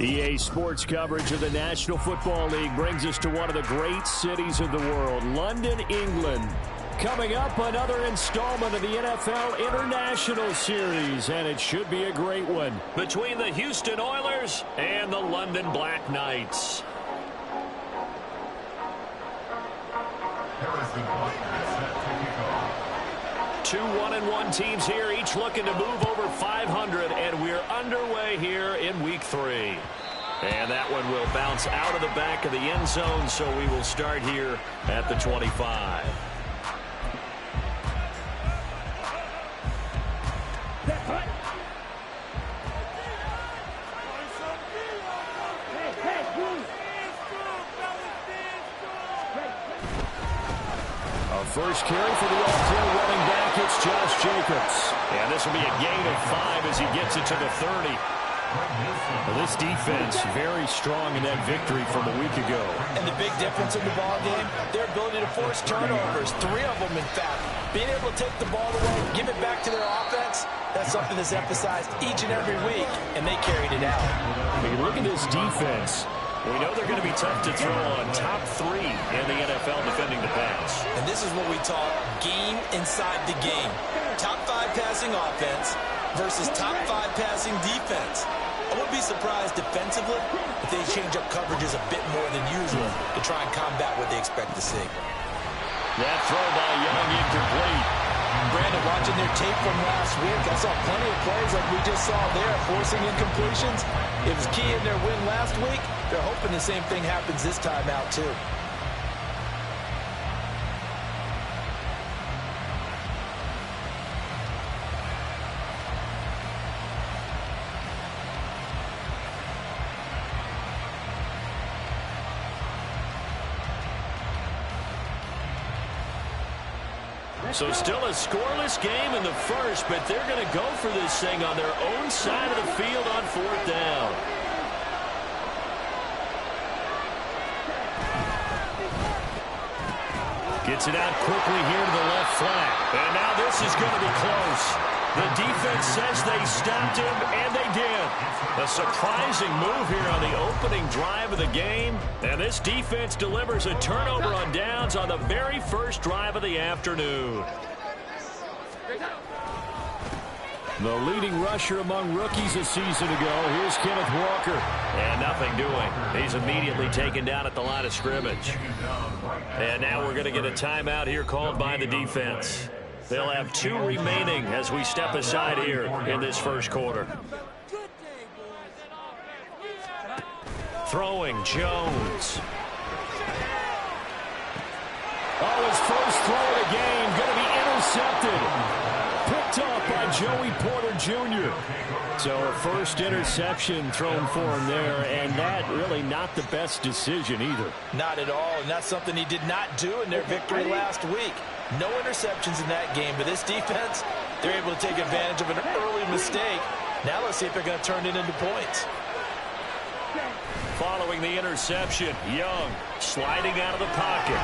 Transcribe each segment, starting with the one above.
EA Sports coverage of the National Football League brings us to one of the great cities of the world, London, England. Coming up, another installment of the NFL International Series, and it should be a great one between the Houston Oilers and the London Black Knights. Two 1-1 teams here, each looking to move over 500, and we're underway here in Week 3. And that one will bounce out of the back of the end zone, so we will start here at the 25. First carry for the all-pro running back, it's Josh Jacobs. And this will be a gain of 5 as he gets it to the 30. Well, this defense very strong in that victory from a week ago. And the big difference in the ball game, their ability to force turnovers, 3 of them in fact. Being able to take the ball away, give it back to their offense, that's something that's emphasized each and every week, and they carried it out. When you look at this defense, we know they're going to be tough to throw on. Top 3 in the NFL defending the pass. And this is what we call game inside the game. Top 5 passing offense versus top 5 passing defense. I wouldn't be surprised defensively if they change up coverages a bit more than usual to try and combat what they expect to see. That throw by Young incomplete. Brandon, watching their tape from last week, I saw plenty of plays like we just saw there, forcing incompletions. It was key in their win last week. They're hoping the same thing happens this time out, too. So still a scoreless game in the first, but they're going to go for this thing on their own side of the field on 4th down. Gets it out quickly here to the left flat. And now this is going to be close. The defense says they stopped him, and they did. A surprising move here on the opening drive of the game. And this defense delivers a turnover on downs on the very first drive of the afternoon. The leading rusher among rookies a season ago. Here's Kenneth Walker. And nothing doing. He's immediately taken down at the line of scrimmage. And now we're going to get a timeout here called by the defense. They'll have 2 remaining as we step aside here in this first quarter. Throwing, Jones. Oh, his first throw of the game going to be intercepted. Picked off by Joey Porter Jr. So a first interception thrown for him there, and that really not the best decision either. Not at all, and that's something he did not do in their victory last week. No interceptions in that game, but this defense, they're able to take advantage of an early mistake. Now let's see if they're going to turn it into points. Following the interception, Young sliding out of the pocket.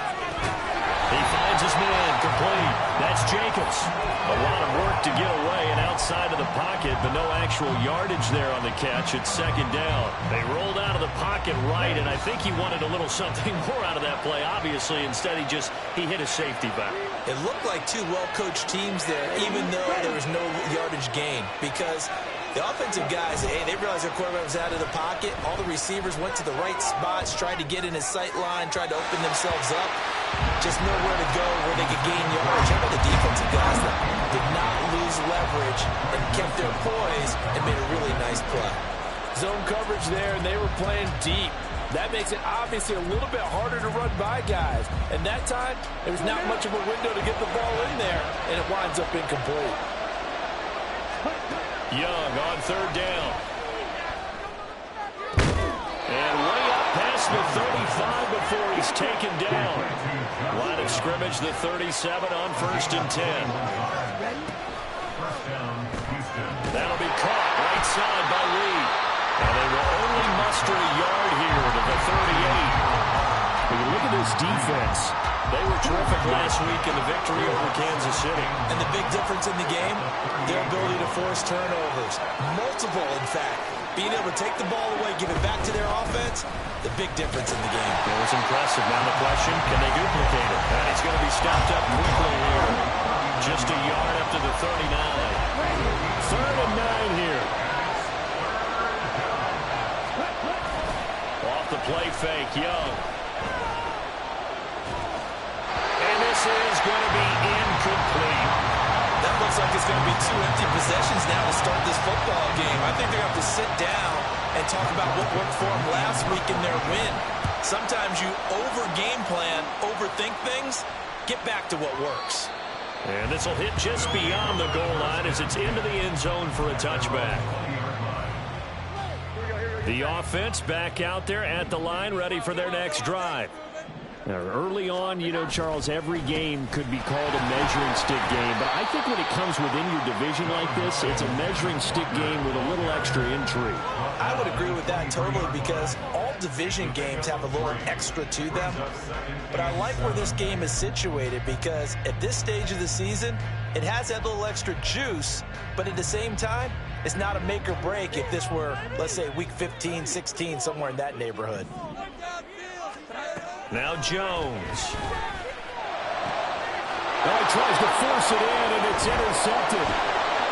He finds his man complete. That's Jacobs. A lot of work to get away and outside of the pocket, but no actual yardage there on the catch. It's 2nd down. They rolled out of the pocket right, and I think he wanted a little something more out of that play, obviously. Instead, he hit a safety back. It looked like 2 well-coached teams there, even though there was no yardage gain, because The offensive guys, hey, they realized their quarterback was out of the pocket. All the receivers went to the right spots, tried to get in his sight line, tried to open themselves up. Just nowhere to go where they could gain yardage. How about the defensive guys that did not lose leverage and kept their poise and made a really nice play? Zone coverage there, and they were playing deep. That makes it obviously a little bit harder to run by guys. And that time, there was not much of a window to get the ball in there, and it winds up incomplete. Young on third down. And way up past the 35 before he's taken down. Line of scrimmage, the 37 on 1st and 10. That'll be caught right side by Lee. And they will only muster a yard here to the 38. When you look at this defense, they were terrific last week in the victory over Kansas City. And the big difference in the game, their ability to force turnovers. Multiple, in fact. Being able to take the ball away, give it back to their offense, the big difference in the game. It was impressive. Now the question, can they duplicate it? And he's going to be stopped up quickly here. Just a yard up to the 39. 3rd and 9 here. Off the play fake, Young. And this is going to be incomplete. That looks like it's going to be 2 empty possessions now to start this football game. I think they're going to have to sit down and talk about what worked for them last week in their win. Sometimes you over-game plan, overthink things, get back to what works. And this will hit just beyond the goal line as it's into the end zone for a touchback. The offense back out there at the line, ready for their next drive. Now, early on, you know, Charles, every game could be called a measuring stick game. But I think when it comes within your division like this, it's a measuring stick game with a little extra intrigue. I would agree with that totally because all division games have a little extra to them. But I like where this game is situated because at this stage of the season, it has that little extra juice. But at the same time, it's not a make or break if this were, let's say, week 15, 16, somewhere in that neighborhood. Now Jones. Oh, he tries to force it in, and it's intercepted.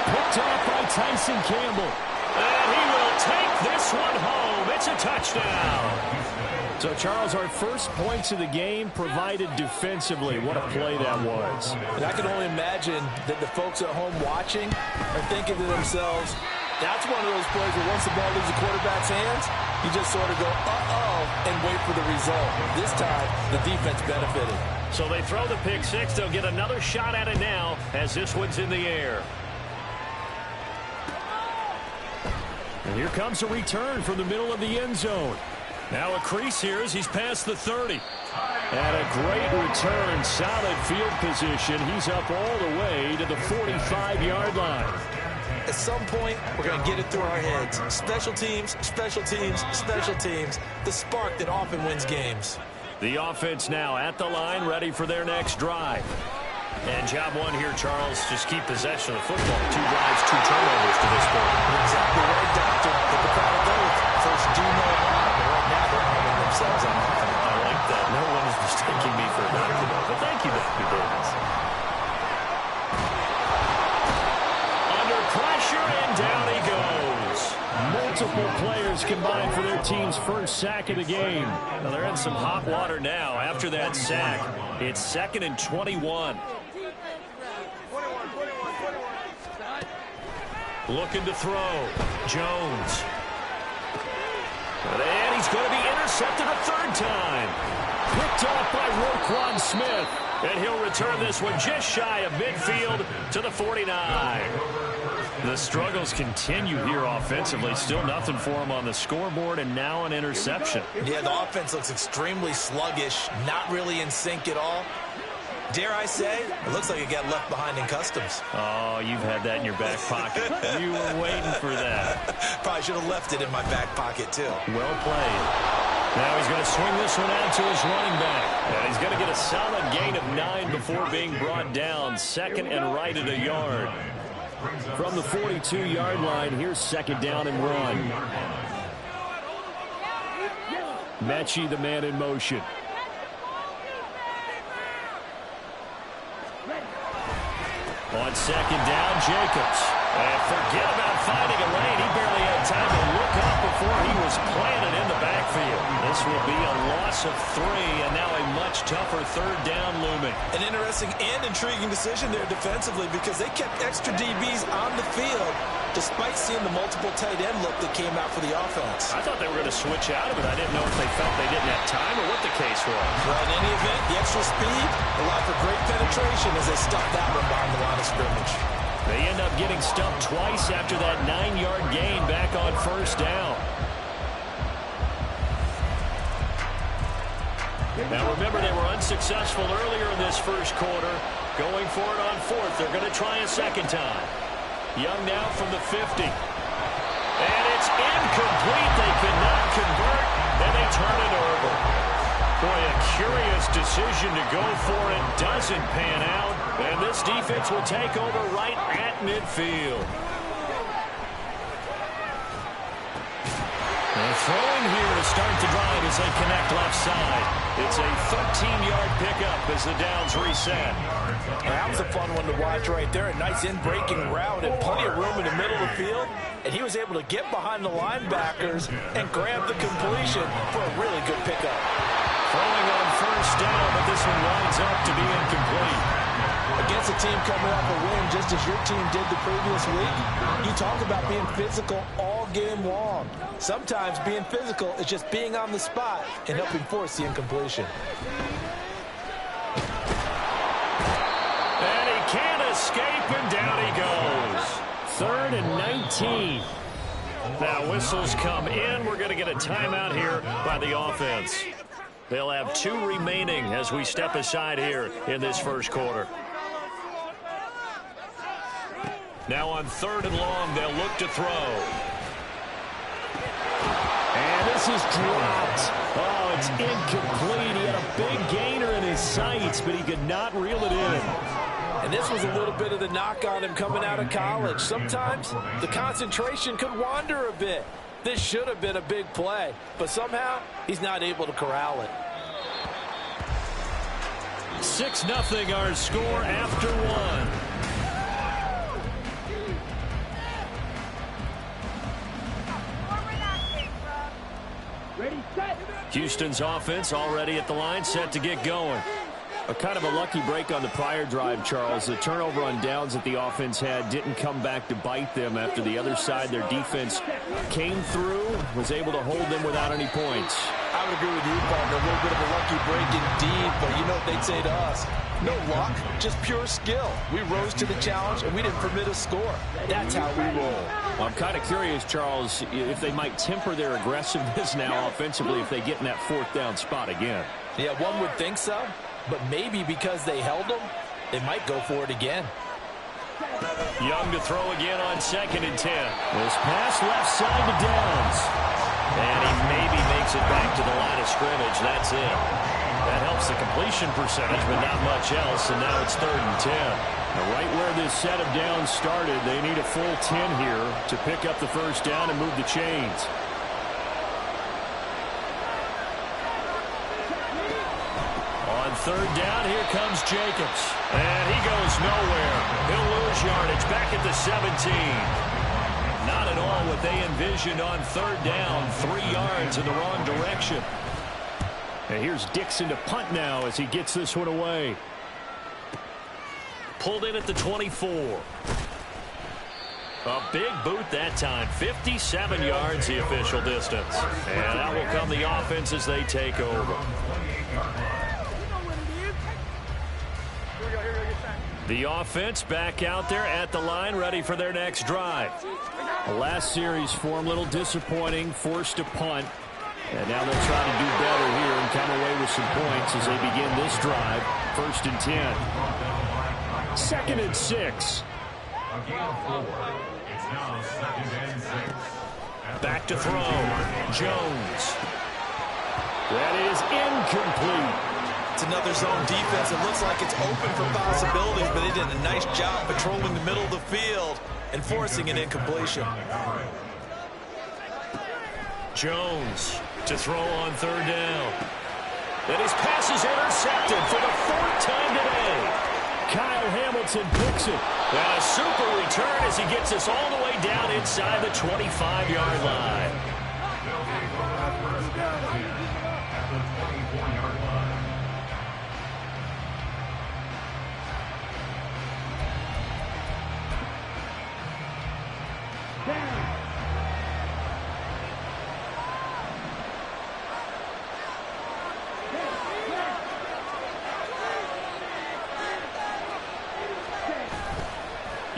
Picked off by Tyson Campbell. And he will take this one home. It's a touchdown. So, Charles, our first points of the game provided defensively. What a play that was. And I can only imagine that the folks at home watching are thinking to themselves, that's one of those plays where once the ball leaves the quarterback's hands, you just sort of go, uh-oh, and wait for the result. This time, the defense benefited. So they throw the pick six. They'll get another shot at it now as this one's in the air. And here comes a return from the middle of the end zone. Now a crease here as he's past the 30. And a great return, solid field position. He's up all the way to the 45-yard line. At some point, we're going to get it through our heads. Special teams, special teams, special teams. The spark that often wins games. The offense now at the line, ready for their next drive. And job one here, Charles, just keep possession of the football. 2 drives, 2 turnovers to this point. Exactly right, Doctor. Hit the crowd of both. First, do no harm. And right now, they're harming themselves on offense. I like that. No one is mistaking me for a doctor, but thank you, Dr. Davis. Under pressure, and down he goes. Multiple players combined for their team's first sack of the game. Now they're in some hot water now after that sack. It's 2nd and 21. Looking to throw. Jones. And he's going to be intercepted a 3rd time. Picked off by Roquan Smith. And he'll return this one just shy of midfield to the 49. The struggles continue here offensively. Still nothing for him on the scoreboard, and now an interception. Yeah, the offense looks extremely sluggish, not really in sync at all. Dare I say, it looks like it got left behind in customs. Oh, you've had that in your back pocket. You were waiting for that. Probably should have left it in my back pocket, too. Well played. Now he's going to swing this one out to his running back. And he's going to get a solid gain of 9 before being brought down. 2nd and right at a yard. From the 42-yard line, here's 2nd down and run. Mechie, the man in motion. On 2nd down, Jacobs. And forget about finding a lane. He barely had time to look up before he was planted in the backfield. This will be a loss of 3, and now a much tougher third down looming. An interesting and intriguing decision there defensively because they kept extra DBs on the field despite seeing the multiple tight end look that came out for the offense. I thought they were going to switch out of it. I didn't know if they felt they didn't have time or what the case was. Well, in any event, the extra speed allowed for great penetration as they stuffed that one behind the line of scrimmage. They end up getting stumped twice after that 9-yard gain back on first down. Now remember, they were unsuccessful earlier in this first quarter. Going for it on 4th. They're going to try a second time. Young now from the 50. And it's incomplete. They could not convert, and they turn it over. Boy, a curious decision to go for it. Doesn't pan out. And this defense will take over right at midfield. They're throwing here to start the drive as they connect left side. It's a 13-yard pickup as the downs reset. That was a fun one to watch right there. A nice in-breaking route and plenty of room in the middle of the field. And he was able to get behind the linebackers and grab the completion for a really good pickup. Throwing on first down, but this one winds up to be incomplete. Against a team coming off a win just as your team did the previous week, you talk about being physical all game long. Sometimes being physical is just being on the spot and helping force the incompletion. And he can't escape, and down he goes. 3rd and 19. Now whistles come in. We're going to get a timeout here by the offense. They'll have 2 remaining as we step aside here in this first quarter. Now on 3rd and long, they'll look to throw. And this is dropped. Oh, it's incomplete. He had a big gainer in his sights, but he could not reel it in. And this was a little bit of the knock on him coming out of college. Sometimes the concentration could wander a bit. This should have been a big play, but somehow he's not able to corral it. 6-0 our score after 1. Houston's offense already at the line, set to get going. A kind of a lucky break on the prior drive, Charles. The turnover on downs that the offense had didn't come back to bite them after the other side. Their defense came through, was able to hold them without any points. I would agree with you, partner. A little bit of a lucky break indeed, but you know what they'd say to us. No luck, just pure skill. We rose to the challenge, and we didn't permit a score. That's how we roll. Well, I'm kind of curious, Charles, if they might temper their aggressiveness now offensively if they get in that 4th down spot again. Yeah, one would think so, but maybe because they held them, they might go for it again. Young to throw again on 2nd and 10. This pass left side to Downs. And he maybe makes it back to the line of scrimmage. That's it. That helps the completion percentage, but not much else. And now it's 3rd and 10. Now right where this set of downs started, they need a full 10 here to pick up the first down and move the chains. On 3rd down, here comes Jacobs. And he goes nowhere. He'll lose yardage back at the 17. Not at all what they envisioned on 3rd down. 3 yards in the wrong direction. And here's Dixon to punt now as he gets this one away. Pulled in at the 24. A big boot that time. 57 yards the official distance. And that will come the offense as they take over. The offense back out there at the line, ready for their next drive. The last series for them, a little disappointing, forced to punt. And now they'll try to do better here and come away with some points as they begin this drive. 1st and 10. 2nd and 6. Back to throw. Jones. That is incomplete. It's another zone defense. It looks like it's open for possibilities, but they did a nice job patrolling the middle of the field and forcing an incompletion. Jones to throw on 3rd down. And his pass is intercepted for the 4th time today. Kyle Hamilton picks it. And a super return as he gets us all the way down inside the 25-yard line.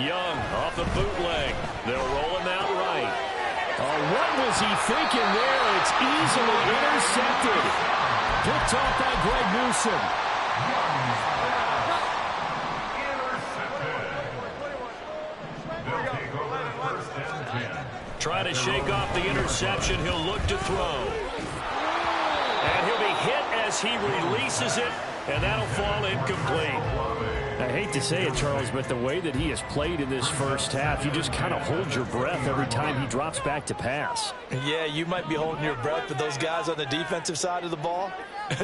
Young off the bootleg. They'll roll him out right. Oh, what was he thinking there? It's easily intercepted. Picked off by Greg Newsome. Try to shake off the interception. He'll look to throw. And he'll be hit as he releases it, and that'll fall incomplete. I hate to say it, Charles, but the way that he has played in this first half, you just kind of hold your breath every time he drops back to pass. Yeah, you might be holding your breath, but those guys on the defensive side of the ball,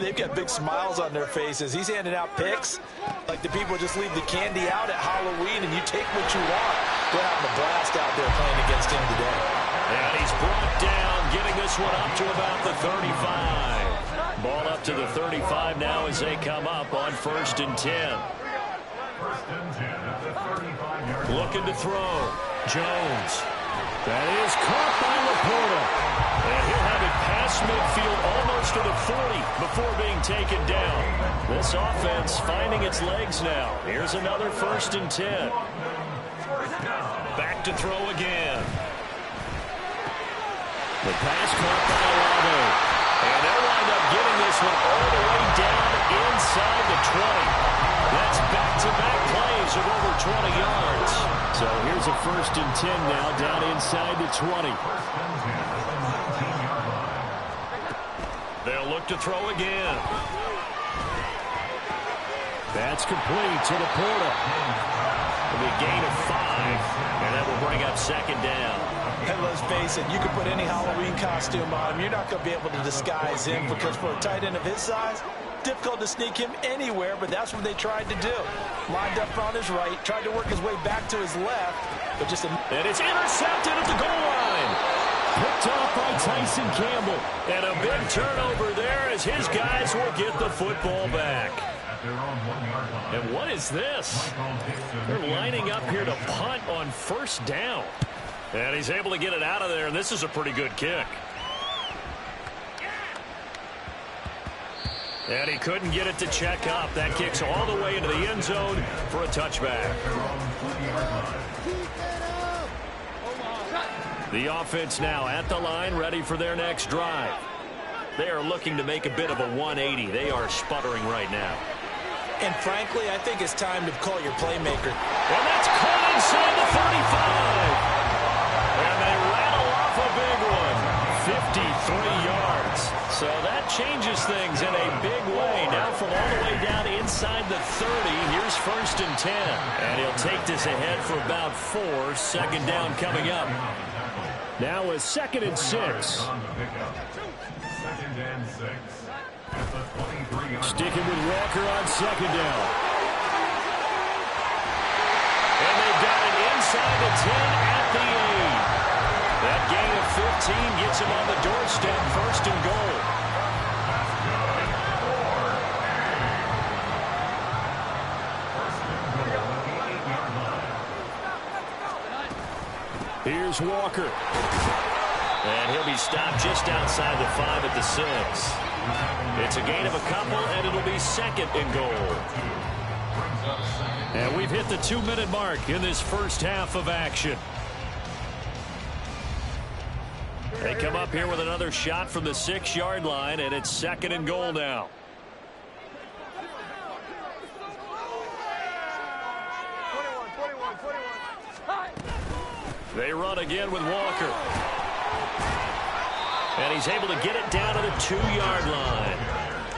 they've got big smiles on their faces. He's handing out picks like the people just leave the candy out at Halloween and you take what you want. They're having a blast out there playing against him today. And he's brought down, getting this one up to about the 35. Ball up to the 35 now as they come up on 1st and 10. Looking to throw. Jones. That is caught by Laporta. And he'll have it past midfield almost to the 40 before being taken down. This offense finding its legs now. Here's another 1st and 10. Back to throw again. The pass caught by Olave. And they'll wind up getting this one all the way down inside the 20. That's back-to-back plays of over 20 yards. So here's a 1st and 10 now down inside the 20. They'll look to throw again. That's complete to Laporta. It'll be a gain of 5, and that will bring up 2nd down. And let's face it, you can put any Halloween costume on him. You're not going to be able to disguise him because for a tight end of his size, difficult to sneak him anywhere, but that's what they tried to do. Lined up on his right, tried to work his way back to his left, but just and it's intercepted at the goal line. Picked off by Tyson Campbell. And a big turnover there as his guys will get the football back. And what is this? They're lining up here to punt on 1st down. And he's able to get it out of there, and this is a pretty good kick. And he couldn't get it to check up. That kicks all the way into the end zone for a touchback. The offense now at the line, ready for their next drive. They are looking to make a bit of a 180. They are sputtering right now. And frankly, I think it's time to call your playmaker. And that's caught inside the 35. And they rattle off a big one. 53 yards. So that changes things in a big way. Now from all the way down inside the 30, here's 1st and 10. And he'll take this ahead for about 4. 2nd down coming up. Now a 2nd and 6. Sticking with Walker on 2nd down. And they've got it inside the 10 at the 8. That gain of 15 gets him on the doorstep, 1st and goal. Here's Walker. And he'll be stopped just outside the 5 at the 6. It's a gain of a couple, and it'll be 2nd and goal. And we've hit the 2-minute mark in this first half of action. They come up here with another shot from the 6-yard line, and it's 2nd and goal now. They run again with Walker. And he's able to get it down to the 2-yard line.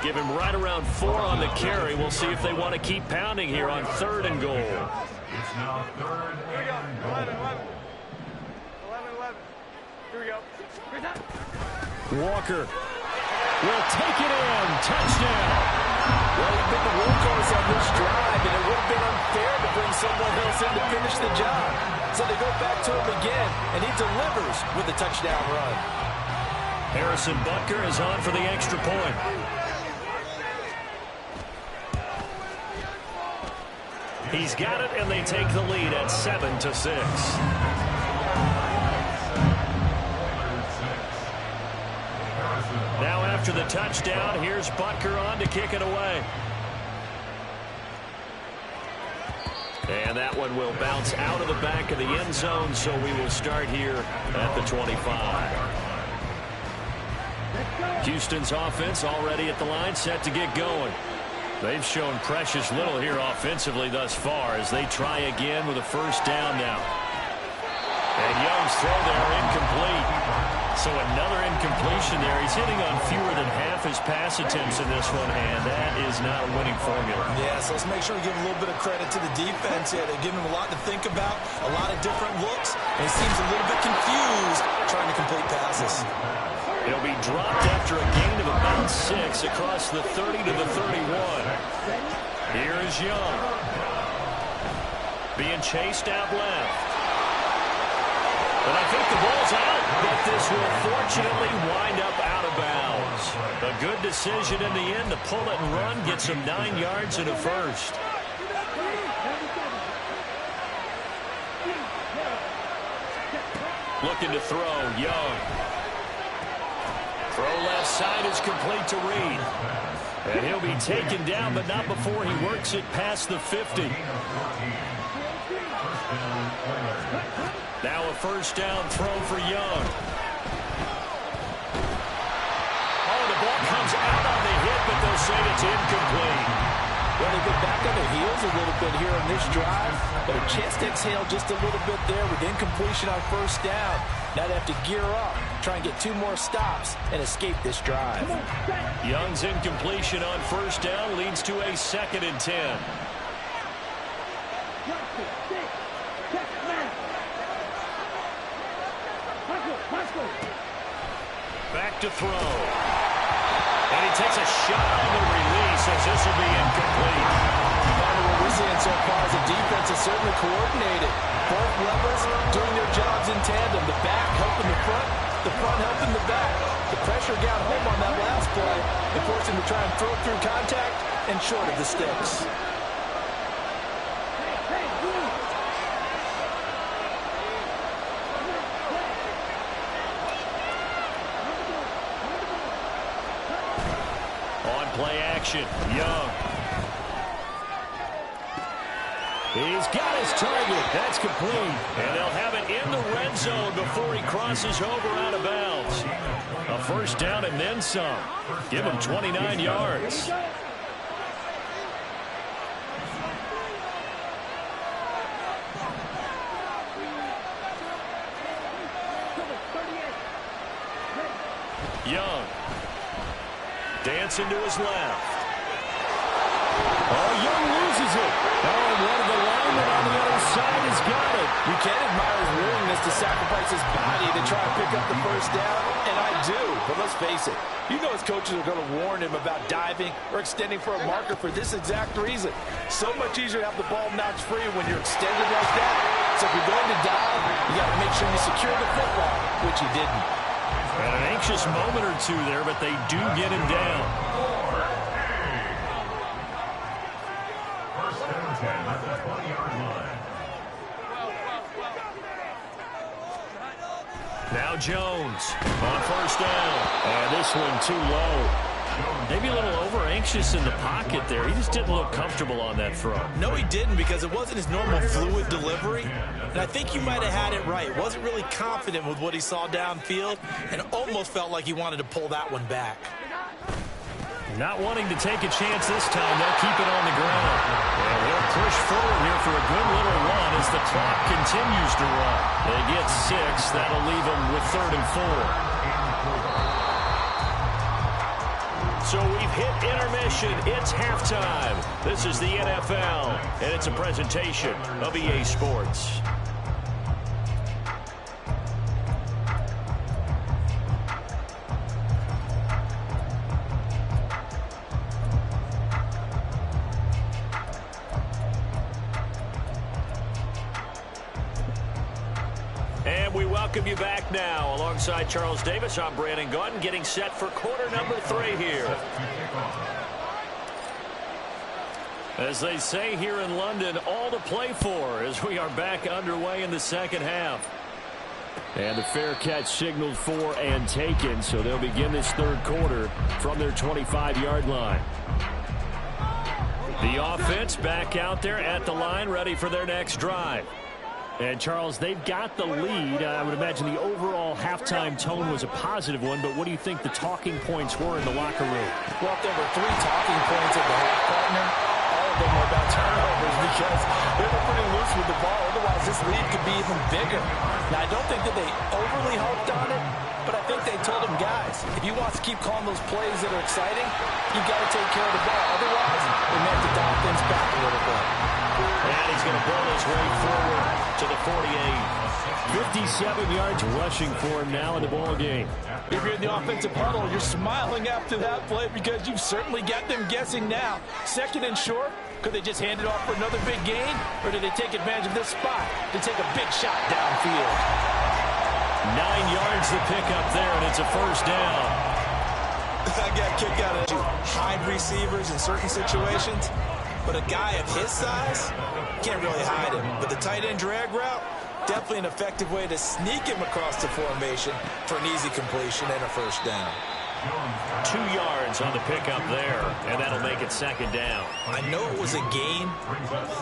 Give him right around 4 on the carry. We'll see if they want to keep pounding here on 3rd and goal. It's now 3rd and goal. 11. Here we go. Walker will take it in. Touchdown. Well, he's been the workhorse on this drive, and it would have been unfair to bring someone else in to finish the job. So they go back to him again, and he delivers with a touchdown run. Harrison Butker is on for the extra point. He's got it, and they take the lead at 7-6. Now after the touchdown, here's Butker on to kick it away. And that one will bounce out of the back of the end zone, so we will start here at the 25. Houston's offense already at the line, set to get going. They've shown precious little here offensively thus far as they try again with a first down now. And Young's throw there incomplete. So another incompletion there. He's hitting on fewer than half his pass attempts in this one, and that is not a winning formula. Yeah, so let's make sure we give a little bit of credit to the defense here. They're giving him a lot to think about, a lot of different looks, and he seems a little bit confused trying to complete passes. He'll be dropped after a gain of about 6 across the 30 to the 31. Here is Young. Being chased out left. But I think the ball's out, but this will fortunately wind up out of bounds. A good decision in the end to pull it and run, gets him 9 yards and a first. Looking to throw, Young. Throw left side is complete to Reed. And he'll be taken down, but not before he works it past the 50. Now a first down throw for Young. Oh, the ball comes out on the hit, but they'll say it's incomplete. Well, they've been back on their heels a little bit here on this drive, but a chance to exhale just a little bit there with incompletion on first down. Now they have to gear up, try and get 2 more stops, and escape this drive. Young's incompletion on first down leads to a 2nd and 10. Back to throw. And he takes a shot on the release as this will be incomplete. What we're seeing so far is the defense is certainly coordinated. Both levels doing their jobs in tandem. The back helping the front helping the back. The pressure got home on that last play. It forced him to try and throw through contact and short of the sticks. Play action. Young. He's got his target. That's complete. And they'll have it in the red zone before he crosses over out of bounds. A first down and then some. Give him 29 yards. Young. Dancing to his left. Oh, Young loses it. Oh, and one of the linemen on the other side has got it. You can admire his willingness to sacrifice his body to try and pick up the first down, and I do. But let's face it, you know his coaches are going to warn him about diving or extending for a marker for this exact reason. So much easier to have the ball knocked free when you're extended like that. So if you're going to dive, you got to make sure you secure the football, which he didn't. And an anxious moment or two there, but they do get him down. First and 10 at the 20-yard line. Now Jones on first down. And this one too low. Maybe a little over-anxious in the pocket there. He just didn't look comfortable on that throw. No, he didn't, because it wasn't his normal fluid delivery. And I think you might have had it right. Wasn't really confident with what he saw downfield and almost felt like he wanted to pull that one back. Not wanting to take a chance this time. They'll keep it on the ground. And they'll push forward here for a good little run as the clock continues to run. They get 6. That'll leave them with 3rd and 4. So we've hit intermission. It's halftime. This is the NFL, and it's a presentation of EA Sports. And we welcome you back now. Alongside Charles Davis, I'm Brandon Gaudin, getting set for quarter number 3 here. As they say here in London, all to play for as we are back underway in the second half. And the fair catch signaled for and taken, so they'll begin this third quarter from their 25-yard line. The offense back out there at the line, ready for their next drive. And, Charles, they've got the lead. I would imagine the overall halftime tone was a positive one, but what do you think the talking points were in the locker room? Well, if there were 3 talking points at the half, partner, all of them were about turnovers because they were pretty loose with the ball. Otherwise, this lead could be even bigger. Now, I don't think that they overly harped on it, but I think they told them, guys, if you want to keep calling those plays that are exciting, you've got to take care of the ball. Otherwise, it meant the offense back a little bit. And he's going to blow his way forward to the 48. 57 yards rushing for him now in the ball game. If you're in the offensive huddle, you're smiling after that play because you've certainly got them guessing now. Second and short, could they just hand it off for another big gain? Or did they take advantage of this spot to take a big shot downfield? 9 yards to pick up there, and it's a first down. I got a kick out of it. Hide receivers in certain situations. But a guy of his size, can't really hide him. But the tight end drag route, definitely an effective way to sneak him across the formation for an easy completion and a first down. 2 yards on the pickup there, and that'll make it second down. I know it was a gain,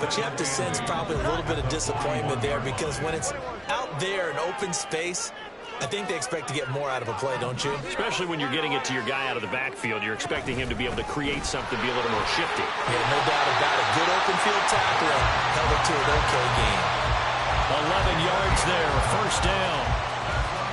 but you have to sense probably a little bit of disappointment there because when it's out there in open space, I think they expect to get more out of a play, don't you? Especially when you're getting it to your guy out of the backfield. You're expecting him to be able to create something, be a little more shifty. Yeah, no doubt about it. Good open field tackling held it to an okay game. 11 yards there, first down.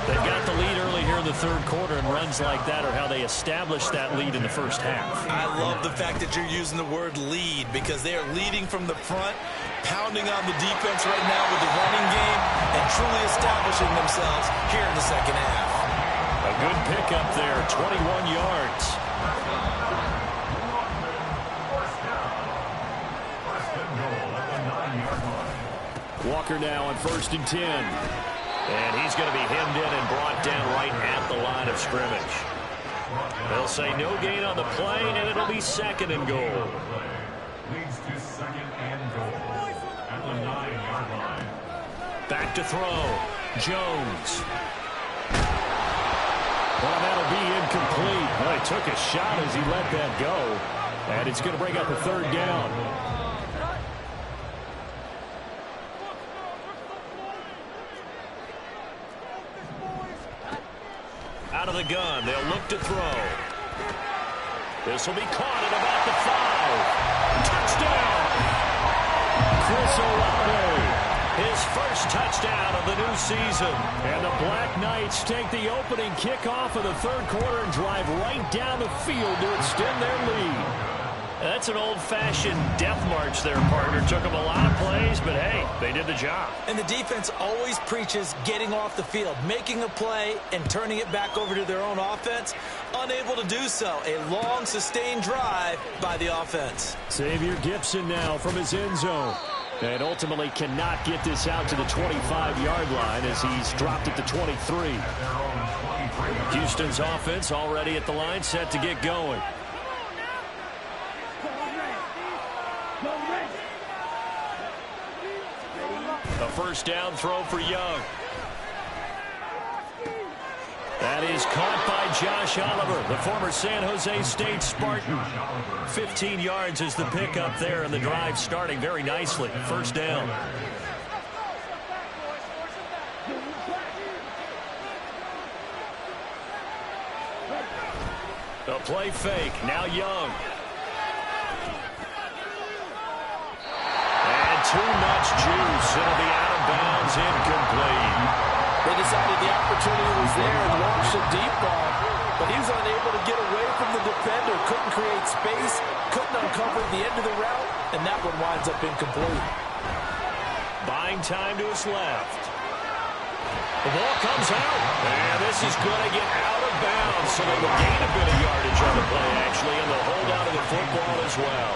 They've got the lead early here in the third quarter, and runs like that are how they establish that lead in the first half. I love the fact that you're using the word lead because they are leading from the front, pounding on the defense right now with the running game, and truly establishing themselves here in the second half. A good pickup there, 21 yards. Walker now on 1st and 10. And he's going to be hemmed in and brought down right at the line of scrimmage. They'll say no gain on the play, and it'll be 2nd and goal. Leads to 2nd and goal at the 9-yard line. Back to throw. Jones. Well, that'll be incomplete. Well, he took a shot as he let that go. And it's going to bring up a 3rd down. Out of the gun, they'll look to throw. This will be caught at about the 5. Touchdown! Chris Olave, his first touchdown of the new season. And the Black Knights take the opening kickoff of the third quarter and drive right down the field to extend their lead. That's an old-fashioned death march there, partner. Took them a lot of plays, but hey, they did the job. And the defense always preaches getting off the field, making a play, and turning it back over to their own offense. Unable to do so. A long, sustained drive by the offense. Xavier Gibson now from his end zone. And ultimately cannot get this out to the 25-yard line as he's dropped it to 23. Houston's offense already at the line, set to get going. A first down throw for Young. That is caught by Josh Oliver, the former San Jose State Spartan. 15 yards is the pickup there, and the drive starting very nicely. First down. A play fake. Now Young. And too much juice. It'll be out of bounds, incomplete. They decided the opportunity was there and launched a deep ball, but he was unable to get away from the defender, couldn't create space, couldn't uncover the end of the route, and that one winds up incomplete. Buying time to his left. The ball comes out, and this is going to get out of bounds, so they will gain a bit of yardage on the play, actually, and they'll hold out of the football as well.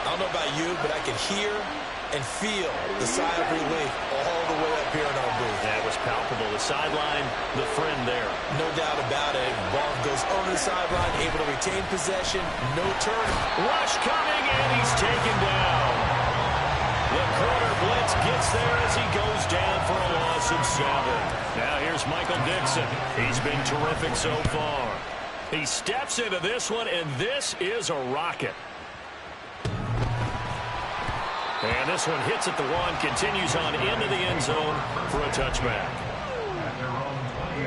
I don't know about you, but I can hear and feel the sigh of relief all the way up here in our booth. That was palpable the sideline, the friend there. No doubt about it. Ball goes over the sideline, able to retain possession, no turn. Rush coming, and he's taken down. The corner blitz gets there as he goes down for a loss of 7. Now here's Michael Dixon. He's been terrific so far. He steps into this one, and this is a rocket. And this one hits at the 1, continues on into the end zone for a touchback.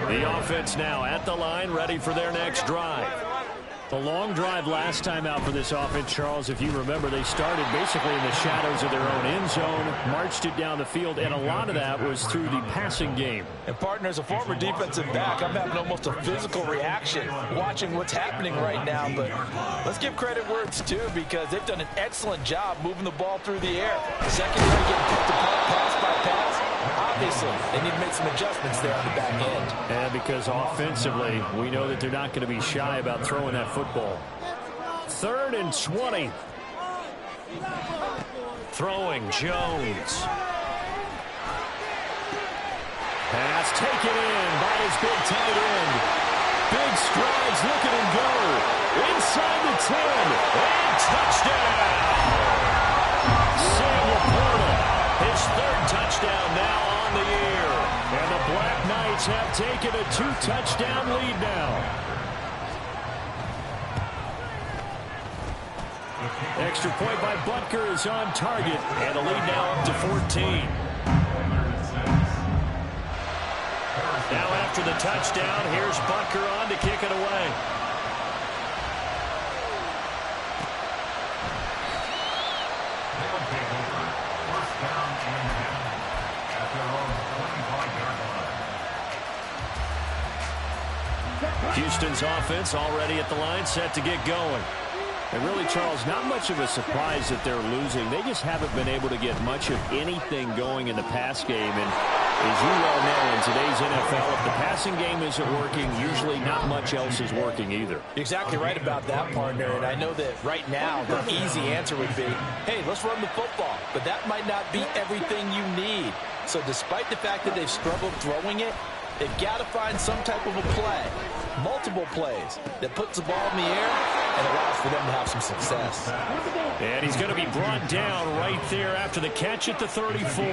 The offense now at the line, ready for their next drive. The long drive last time out for this offense, Charles, if you remember, they started basically in the shadows of their own end zone, marched it down the field, and a lot of that was through the passing game. And, partner, as a former defensive back, I'm having almost a physical reaction watching what's happening right now. But let's give credit where it's due, because they've done an excellent job moving the ball through the air. Secondary getting picked apart pass by pass. Obviously, they need to make some adjustments there on the back end. And because offensively, we know that they're not going to be shy about throwing that football. 3rd and 20. Throwing Jones. Pass taken in by his big tight end. Big strides, look at him go. Inside the 10. And touchdown. Sam Laporta, his 3rd touchdown now on the year. And the Black Knights have taken a 2-touchdown lead now. Extra point by Butker is on target, and the lead now up to 14. Now after the touchdown, here's Butker on to kick it away. They'll take over. 1st down and 10 at their own 25-yard line. Houston's offense already at the line, set to get going. And really, Charles, not much of a surprise that they're losing. They just haven't been able to get much of anything going in the pass game. And as you well know, in today's NFL, if the passing game isn't working, usually not much else is working either. You're exactly right about that, partner. And I know that right now the easy answer would be, hey, let's run the football. But that might not be everything you need. So despite the fact that they've struggled throwing it, they've got to find some type of a play, multiple plays, that puts the ball in the air and allows for them to have some success. And he's going to be brought down right there after the catch at the 34.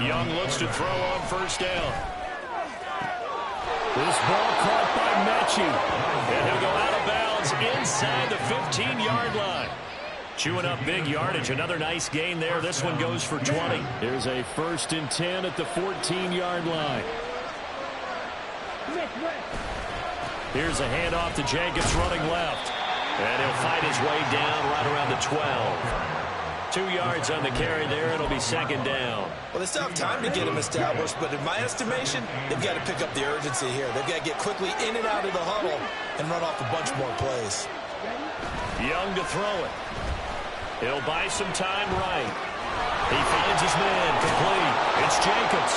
Young looks to throw on 1st down. This ball caught by Mechie. And he'll go out of bounds inside the 15-yard line. Chewing up big yardage. Another nice gain there. This one goes for 20. There's a 1st and 10 at the 14-yard line. Here's a handoff to Jacobs running left. And he'll fight his way down right around the 12. 2 yards on the carry there. It'll be 2nd down. Well, they still have time to get him established, but in my estimation, they've got to pick up the urgency here. They've got to get quickly in and out of the huddle and run off a bunch more plays. Young to throw it. He'll buy some time right. He finds his man complete. It's Jacobs.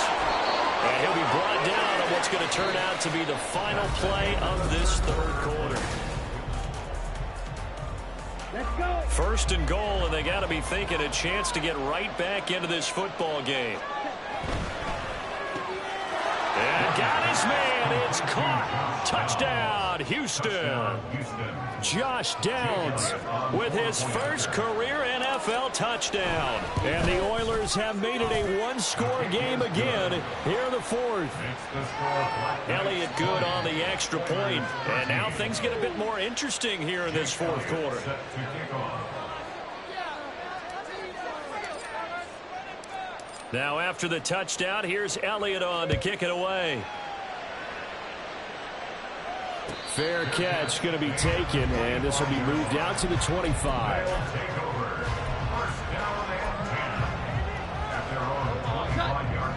And he'll be brought down on what's going to turn out to be the final play of this 3rd quarter. 1st and goal, and they got to be thinking a chance to get right back into this football game. And got his man. It's caught. Touchdown, Houston. Josh Downs with his first career NFL touchdown. And the Oilers have made it a 1-score game again here in the 4th. Elliott good on the extra point. And now things get a bit more interesting here in this 4th quarter. Now after the touchdown, here's Elliott on to kick it away. Fair catch going to be taken, and this will be moved out to the 25.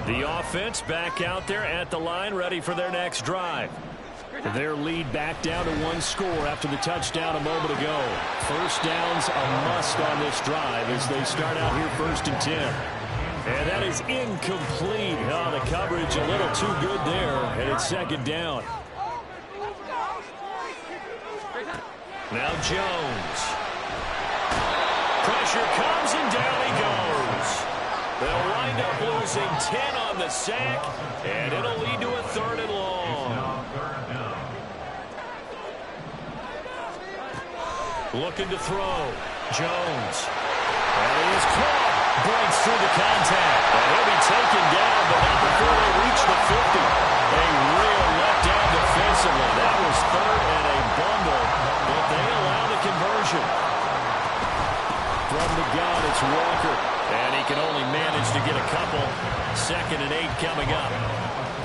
The offense back out there at the line, ready for their next drive. Their lead back down to 1 score after the touchdown a moment ago. 1st down's a must on this drive as they start out here 1st and 10. And that is incomplete. Oh, the coverage a little too good there, and it's 2nd down. Now Jones. Pressure comes, and down he goes. They'll wind up losing 10 on on the sack, and it'll lead to a 3rd and long. Looking to throw. Jones. And he is caught. Breaks through the contact. And he'll be taken down, but not before they reach the 50. A real letdown defensively. That was 3rd and a bundle, but they allow the conversion. From the gun, it's Walker. And he can only manage to get a couple. 2nd and 8 coming up.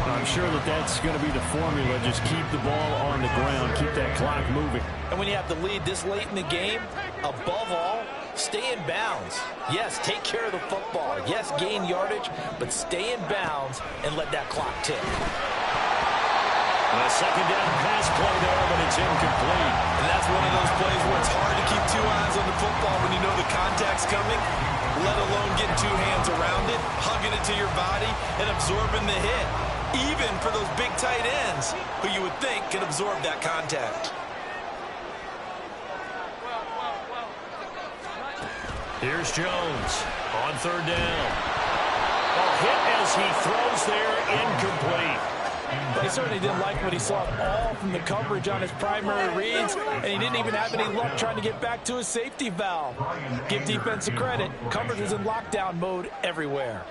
I'm sure that that's going to be the formula. Just keep the ball on the ground. Keep that clock moving. And when you have the lead this late in the game, above all, stay in bounds. Yes, take care of the football. Yes, gain yardage, but stay in bounds and let that clock tick. A 2nd down pass play there, but it's incomplete. And that's one of those plays where it's hard to keep 2 eyes on the football when you know the contact's coming, let alone getting 2 hands around it, hugging it to your body, and absorbing the hit. Even for those big tight ends who you would think can absorb that contact. Here's Jones on 3rd down. A hit as he throws there, incomplete. But he certainly didn't like what he saw all from the coverage on his primary reads, and he didn't even have any luck trying to get back to his safety valve. Give defense a credit. Coverage was in lockdown mode everywhere.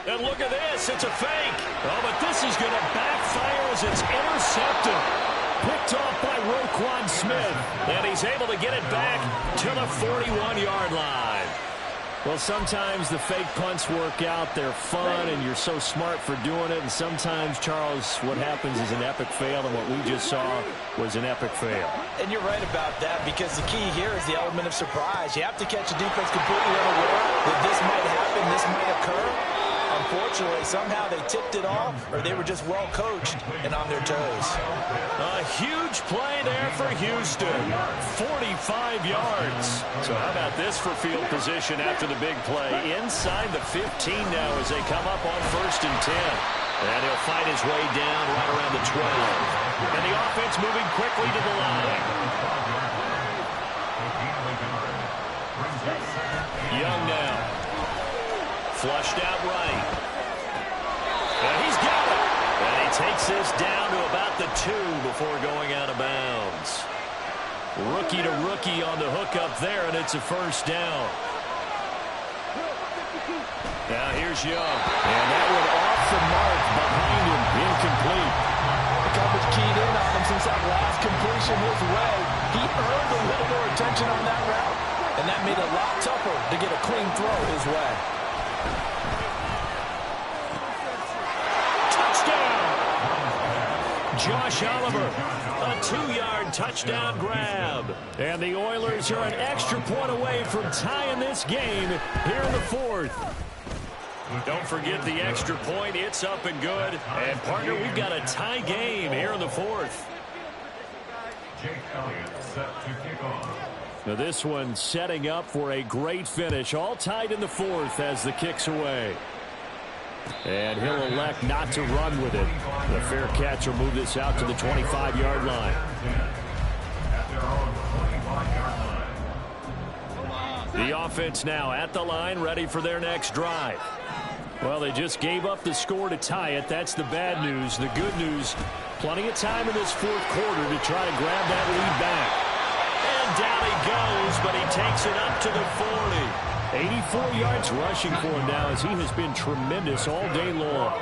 And look at this, it's a fake. Oh, but this is going to backfire as it's intercepted. Picked off by Roquan Smith. And he's able to get it back to the 41-yard line. Well, sometimes the fake punts work out. They're fun, and you're so smart for doing it. And sometimes, Charles, what happens is an epic fail, and what we just saw was an epic fail. And you're right about that, because the key here is the element of surprise. You have to catch a defense completely unaware that this might happen, this might occur. Unfortunately, somehow they tipped it off, or they were just well coached and on their toes. A huge play there for Houston. 45 yards. So how about this for field position after the big play? Inside the 15 now as they come up on 1st and 10. And he'll fight his way down right around the 12. And the offense moving quickly to the line. Young now. Flushed out right. And he's got it. And he takes this down to about the 2 before going out of bounds. Rookie to rookie on the hookup there, and it's a 1st down. Now here's Young. And that one off the mark behind him. Incomplete. The coverage keyed in on him since that last completion his way. He earned a little more attention on that route, and that made it a lot tougher to get a clean throw his way. Josh Oliver, a 2-yard touchdown grab. And the Oilers are an extra point away from tying this game here in the 4th. Don't forget the extra point. It's up and good. And, partner, we've got a tie game here in the 4th. Jake Elliott set to kick off. Now this one setting up for a great finish. All tied in the 4th as the kick's away. And he'll elect not to run with it. The fair catch will move this out to the 25-yard line. The offense now at the line, ready for their next drive. Well, they just gave up the score to tie it. That's the bad news. The good news, plenty of time in this 4th quarter to try to grab that lead back. And down he goes, but he takes it up to the 40. 84 yards rushing for him now as he has been tremendous all day long.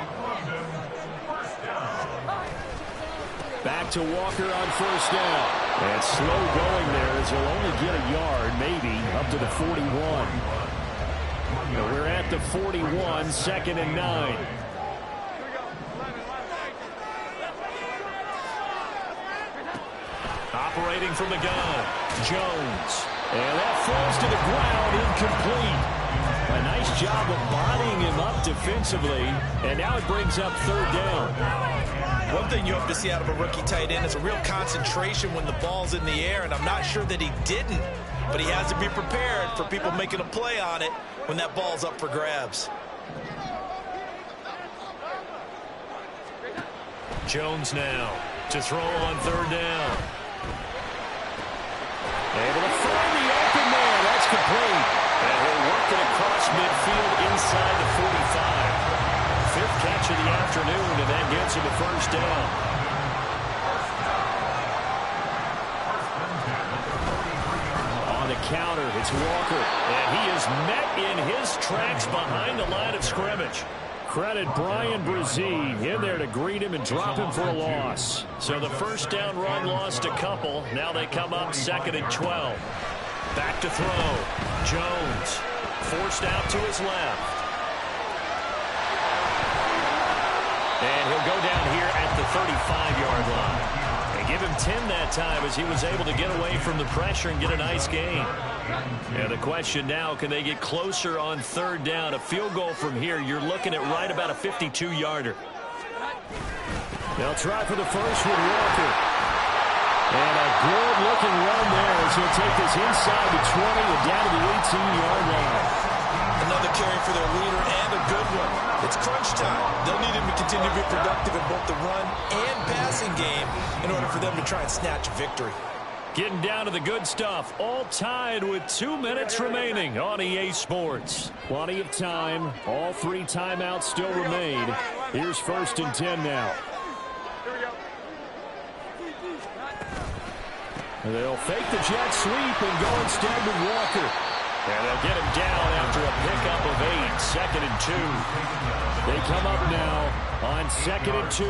Back to Walker on 1st down. And slow going there as he'll only get a yard, maybe, up to the 41. Now we're at the 41, 2nd and 9. Operating from the gun, Jones. And that falls to the ground, incomplete. A nice job of bodying him up defensively. And now it brings up 3rd down. One thing you hope to see out of a rookie tight end is a real concentration when the ball's in the air, and I'm not sure that he didn't. But he has to be prepared for people making a play on it when that ball's up for grabs. Jones now to throw on 3rd down. Able to find the open man. That's complete. And he'll work it across midfield inside the 45. Fifth catch of the afternoon, and that gets him a first down. On the counter, it's Walker. And he is met in his tracks behind the line of scrimmage. Credit Brian Brzee in there to greet him and drop him for a loss. So the first down run lost a couple. Now they come up 2nd and 12. Back to throw. Jones forced out to his left. And he'll go down here at the 35-yard line. And give him 10 that time as he was able to get away from the pressure and get a nice gain. And the question now, can they get closer on 3rd down? A field goal from here, you're looking at right about a 52-yarder. They'll try for the first with Walker. And a good-looking run there as he'll take this inside the 20 and down to the 18-yard line. Another carry for their leader and a good one. It's crunch time. They'll need him to continue to be productive in both the run and passing game in order for them to try and snatch a victory. Getting down to the good stuff. All tied with 2 minutes remaining on EA Sports. Plenty of time. All 3 timeouts still remain. Here's 1st and 10 now. They'll fake the jet sweep and go instead with Walker. And they'll get him down after a pickup of 8. 2nd and 2. They come up now on 2nd and 2.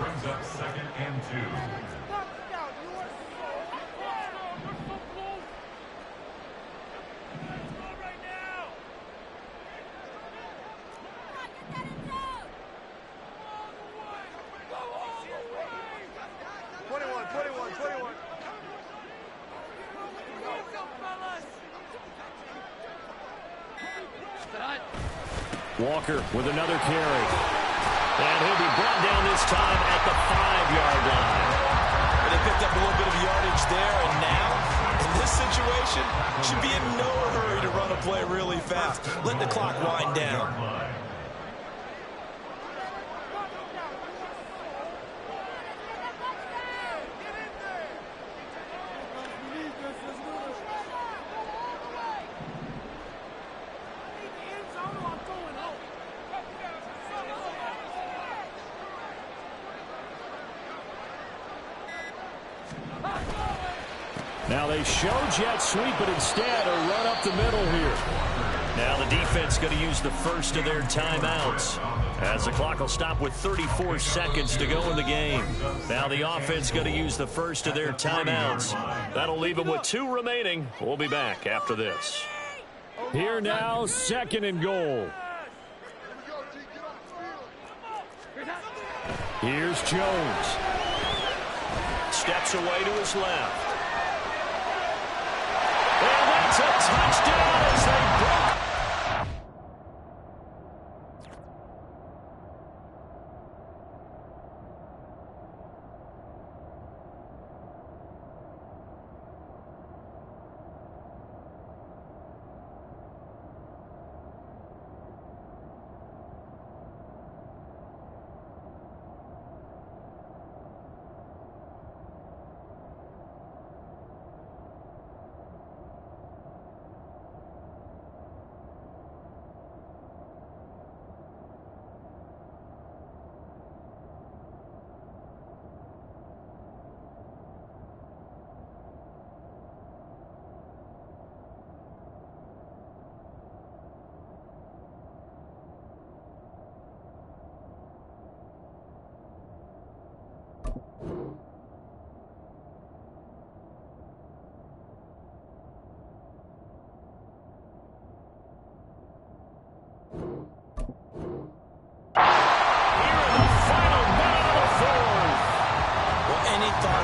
Brings up 2nd and 2. Walker with another carry. And he'll be brought down this time at the 5-yard line. And they picked up a little bit of yardage there, and now, in this situation, should be in no hurry to run a play really fast. Let the clock wind down. Now they show jet sweep, but instead a run up the middle here. Now the defense going to use the first of their timeouts, as the clock will stop with 34 seconds to go in the game. Now the offense going to use the first of their timeouts. That'll leave them with 2 remaining. We'll be back after this. Here now, 2nd and goal. Here's Jones. Steps away to his left. And that's a touchdown as they broke.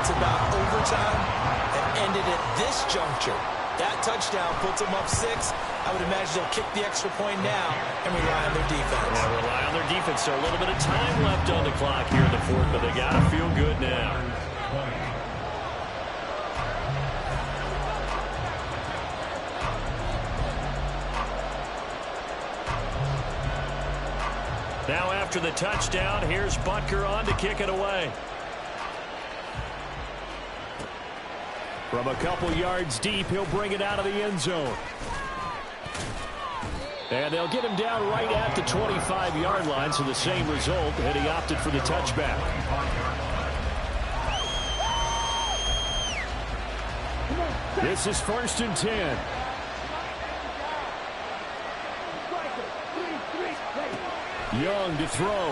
About overtime and ended at this juncture. That touchdown puts them up 6. I would imagine they'll kick the extra point now and rely on their defense. Yeah, rely on their defense. So a little bit of time left on the clock here in the 4th, but they got to feel good now. Now after the touchdown, here's Butker on to kick it away. From a couple yards deep, he'll bring it out of the end zone. And they'll get him down right at the 25-yard line, so the same result, and he opted for the touchback. This is 1st and 10. Young to throw.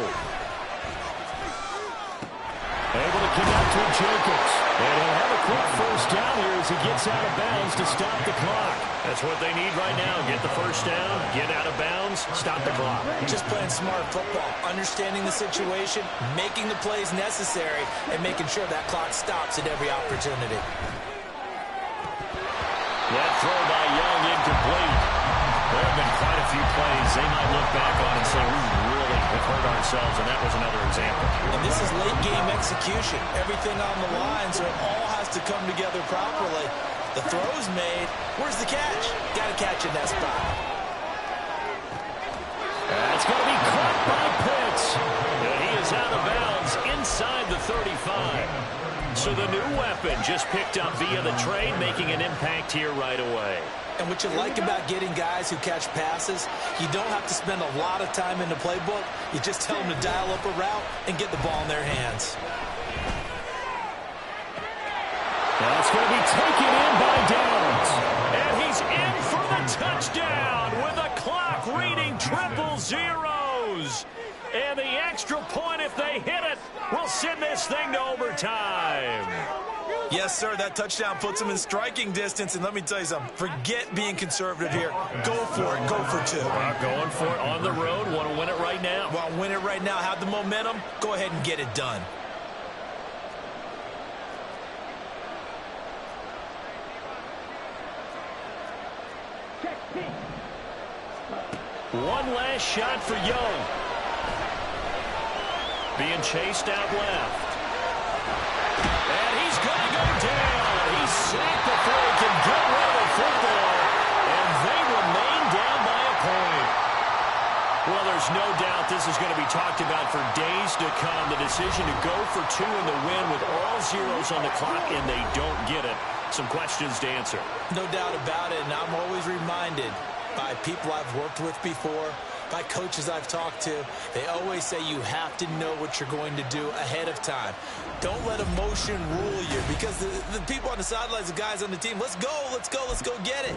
Able to connect with Jacobs. And he'll have a quick first down here as he gets out of bounds to stop the clock. That's what they need right now. Get the first down, get out of bounds, stop the clock. Just playing smart football, understanding the situation, making the plays necessary, and making sure that clock stops at every opportunity. That throw by Young incomplete. There have been quite a few plays they might look back on and say, we really have hurt ourselves, and that was another example. And this is late-game execution. Everything on the line, so it all has to come together properly. The throw's made. Where's the catch? Got to catch in that spot. That's going to be caught by Pitts. And he is out of bounds inside the 35. So the new weapon just picked up via the trade, making an impact here right away. And what you like about getting guys who catch passes, you don't have to spend a lot of time in the playbook. You just tell them to dial up a route and get the ball in their hands. That's going to be taken in by Downs. And he's in for the touchdown with the clock reading triple zeros. And the extra point, if they hit it, will send this thing to overtime. Yes, sir, that touchdown puts them in striking distance. And let me tell you something, forget being conservative here. Go for it, go for two. Going for it on the road, want to win it right now. Want to win it right now, have the momentum, go ahead and get it done. One last shot for Young. Being chased out left. And he's going to go down. He's sacked before he can get rid of the football. And they remain down by a point. Well, there's no doubt this is going to be talked about for days to come. The decision to go for two in the win with all zeros on the clock, and they don't get it. Some questions to answer. No doubt about it, and I'm always reminded by people I've worked with before, by coaches I've talked to, they always say you have to know what you're going to do ahead of time. Don't let emotion rule you, because the people on the sidelines, the guys on the team, let's go get it.